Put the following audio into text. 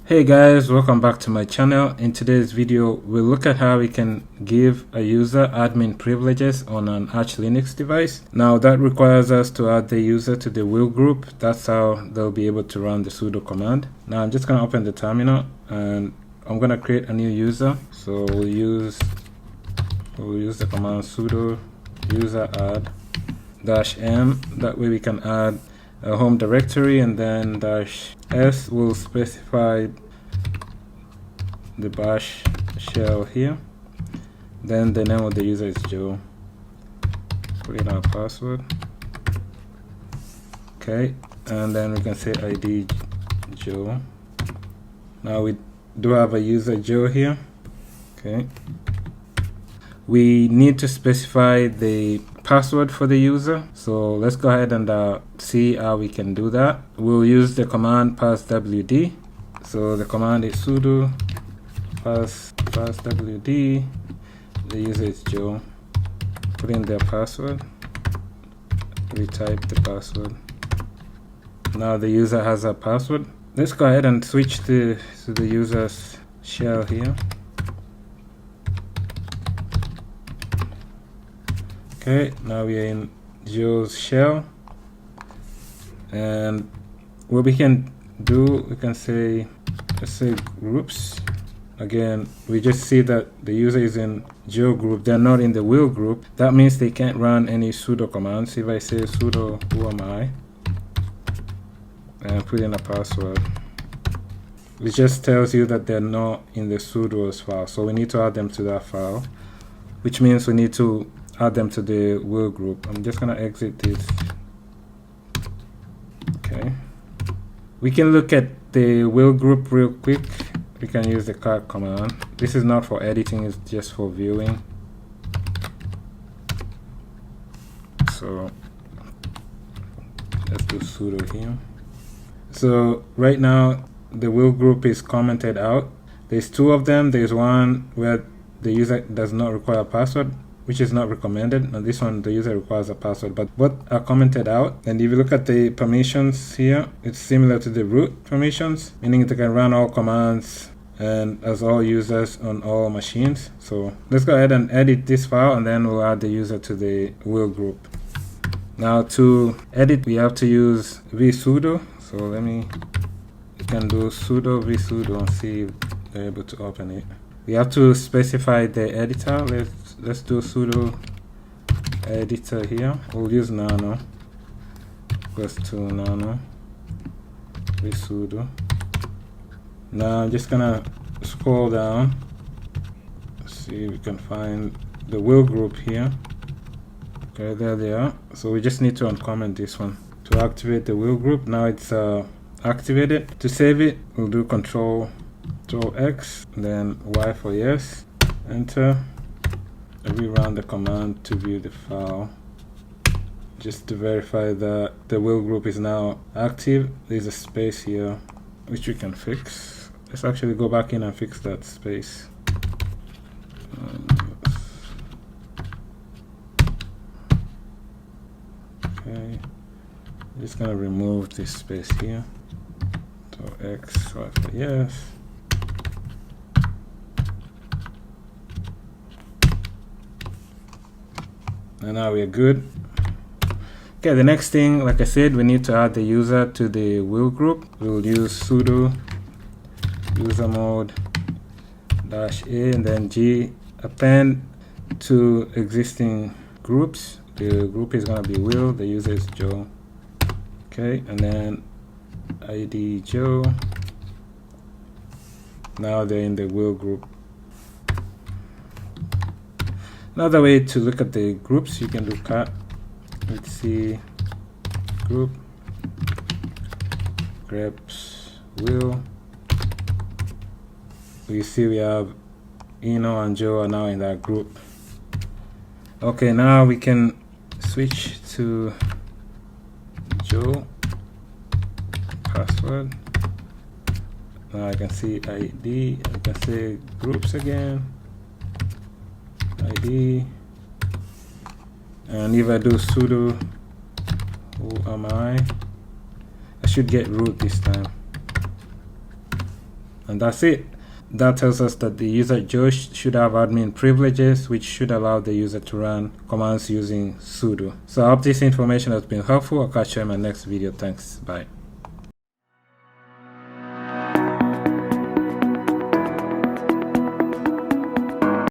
Hey guys, welcome back to my channel. In today's video, we'll look at how we can give a user admin privileges on an Arch Linux device. Now that requires us to add the user to the will group. That's how they'll be able to run the sudo command. Now I'm just going to open the terminal and I'm going to create a new user. So we'll use the command sudo user add -m. That way we can add a home directory, and then -s will specify the bash shell here. Then the name of the user is Joe. Put in our password. Okay, and then we can say ID Joe. Now we do have a user Joe here. Okay, we need to specify the password for the user, so let's go ahead and see how we can do that. We'll use the command passwd. So the command is sudo passwd. The user is Joe. Put in their password. Retype the password. Now the user has a password. Let's go ahead and switch to the user's shell here. Okay, now we are in Joe's shell, and what we can do, we can say, let's say groups. Again, we just see that the user is in Joe group, they're not in the will group. That means they can't run any sudo commands. If I say sudo who am I and put in a password, it just tells you that they're not in the sudoers file, so we need to add them to that file, which means we need to add them to the will group. I'm just gonna exit this. Okay, we can look at the will group real quick. We can use the cat command. This is not for editing, it's just for viewing. So let's do sudo here. So right now the will group is commented out. There's two of them. There's one where the user does not require a password, which is not recommended, and this one the user requires a password, but both are commented out. And if you look at the permissions here, it's similar to the root permissions, meaning they can run all commands and as all users on all machines. So let's go ahead and edit this file, and then we'll add the user to the will group. Now to edit, we have to use visudo. So you can do sudo visudo and see if they're able to open it. We have to specify the editor. Let's do sudo editor here. We'll use nano. Goes to nano. Visudo. Now I'm just gonna scroll down. See if we can find the will group here. Okay, there they are. So we just need to uncomment this one to activate the will group. Now it's activated. To save it, we'll do Control X, then Y for yes. Enter. And we run the command to view the file, just to verify that the will group is now active. There's a space here which we can fix. Let's actually go back in and fix that space. Okay, just gonna remove this space here. So X, Y for yes. And now we're good. Okay, the next thing, like I said, we need to add the user to the will group. We'll use sudo user mode -a and then G append to existing groups. The group is going to be will, the user is Joe. Okay, and then ID Joe. Now they're in the will group. Another way to look at the groups, you can do cat. Let's see, group grep's will. You see we have Eno and Joe are now in that group. Okay, now we can switch to Joe password. Now I can see ID. I can say groups again. ID, and if I do sudo who am I should get root this time. And that's it. That tells us that the user Joe should have admin privileges, which should allow the user to run commands using sudo. So I hope this information has been helpful. I'll catch you in my next video. Thanks. Bye.